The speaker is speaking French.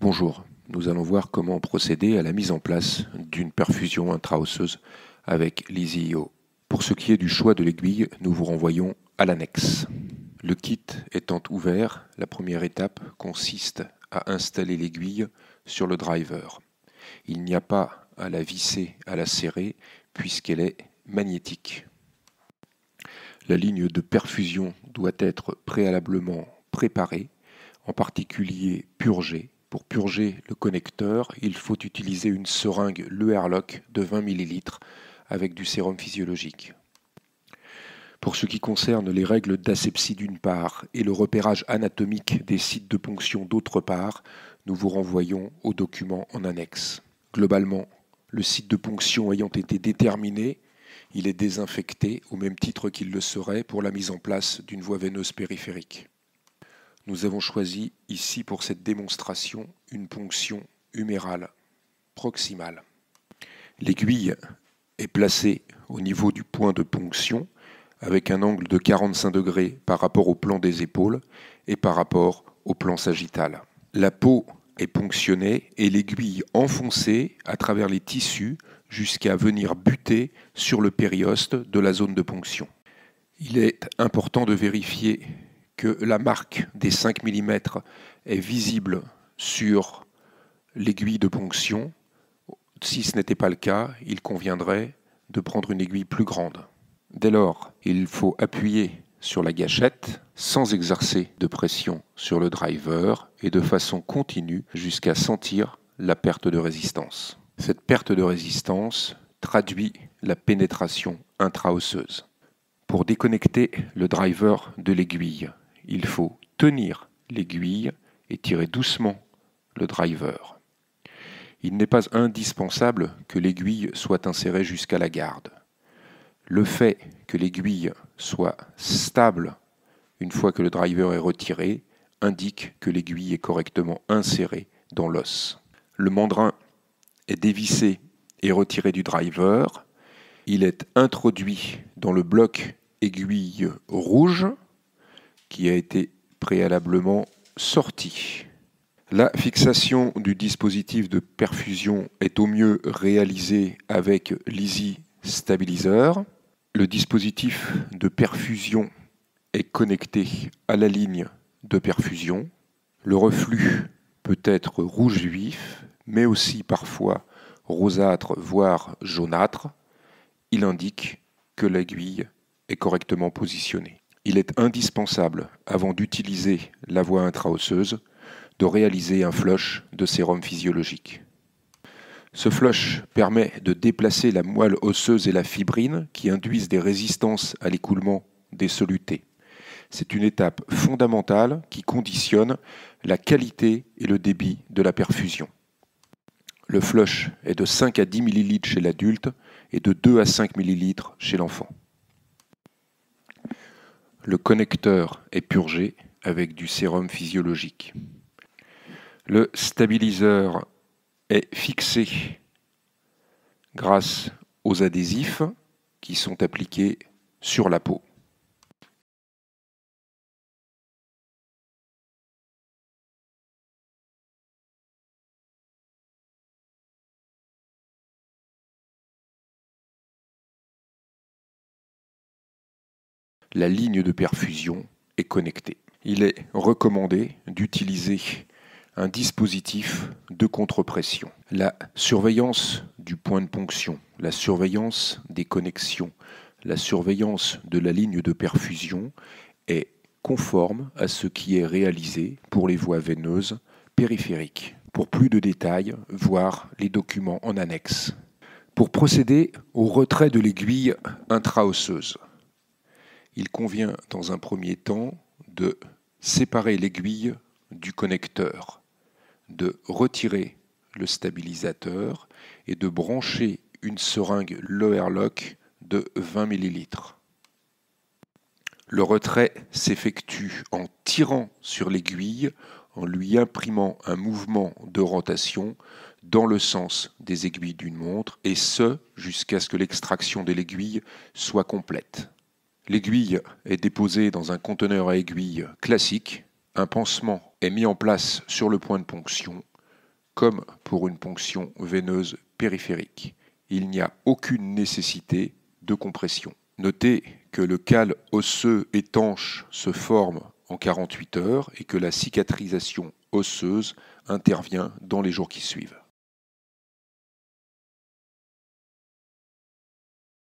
Bonjour, nous allons voir comment procéder à la mise en place d'une perfusion intra-osseuse avec l'EasyEO. Pour ce qui est du choix de l'aiguille, nous vous renvoyons à l'annexe. Le kit étant ouvert, la première étape consiste à installer l'aiguille sur le driver. Il n'y a pas à la visser, à la serrer, puisqu'elle est magnétique. La ligne de perfusion doit être préalablement préparée, en particulier purgée. Pour purger le connecteur, il faut utiliser une seringue Leherlock de 20 ml avec du sérum physiologique. Pour ce qui concerne les règles d'asepsie d'une part et le repérage anatomique des sites de ponction d'autre part, nous vous renvoyons au document en annexe. Globalement, le site de ponction ayant été déterminé, il est désinfecté au même titre qu'il le serait pour la mise en place d'une voie veineuse périphérique. Nous avons choisi ici pour cette démonstration une ponction humérale proximale. L'aiguille est placée au niveau du point de ponction avec un angle de 45 degrés par rapport au plan des épaules et par rapport au plan sagittal. La peau est ponctionnée et l'aiguille enfoncée à travers les tissus jusqu'à venir buter sur le périoste de la zone de ponction. Il est important de vérifier que la marque des 5 mm est visible sur l'aiguille de ponction. Si ce n'était pas le cas, il conviendrait de prendre une aiguille plus grande. Dès lors, il faut appuyer sur la gâchette sans exercer de pression sur le driver et de façon continue jusqu'à sentir la perte de résistance. Cette perte de résistance traduit la pénétration intra-osseuse. Pour déconnecter le driver de l'aiguille, il faut tenir l'aiguille et tirer doucement le driver. Il n'est pas indispensable que l'aiguille soit insérée jusqu'à la garde. Le fait que l'aiguille soit stable une fois que le driver est retiré indique que l'aiguille est correctement insérée dans l'os. Le mandrin est dévissé et retiré du driver. Il est introduit dans le bloc aiguille rouge qui a été préalablement sorti. La fixation du dispositif de perfusion est au mieux réalisée avec l'Easy Stabilizer. Le dispositif de perfusion est connecté à la ligne de perfusion. Le reflux peut être rouge vif, mais aussi parfois rosâtre, voire jaunâtre. Il indique que l'aiguille est correctement positionnée. Il est indispensable, avant d'utiliser la voie intra-osseuse, de réaliser un flush de sérum physiologique. Ce flush permet de déplacer la moelle osseuse et la fibrine qui induisent des résistances à l'écoulement des solutés. C'est une étape fondamentale qui conditionne la qualité et le débit de la perfusion. Le flush est de 5 à 10 ml chez l'adulte et de 2 à 5 ml chez l'enfant. Le connecteur est purgé avec du sérum physiologique. Le stabiliseur est fixé grâce aux adhésifs qui sont appliqués sur la peau. La ligne de perfusion est connectée. Il est recommandé d'utiliser un dispositif de contrepression. La surveillance du point de ponction, la surveillance des connexions, la surveillance de la ligne de perfusion est conforme à ce qui est réalisé pour les voies veineuses périphériques. Pour plus de détails, voir les documents en annexe. Pour procéder au retrait de l'aiguille intra-osseuse, il convient dans un premier temps de séparer l'aiguille du connecteur, de retirer le stabilisateur et de brancher une seringue Leherlock de 20 ml. Le retrait s'effectue en tirant sur l'aiguille, en lui imprimant un mouvement de rotation dans le sens des aiguilles d'une montre, et ce jusqu'à ce que l'extraction de l'aiguille soit complète. L'aiguille est déposée dans un conteneur à aiguilles classique. Un pansement est mis en place sur le point de ponction. comme pour une ponction veineuse périphérique. Il n'y a aucune nécessité de compression. Notez que le cal osseux étanche se forme en 48 heures et que la cicatrisation osseuse intervient dans les jours qui suivent.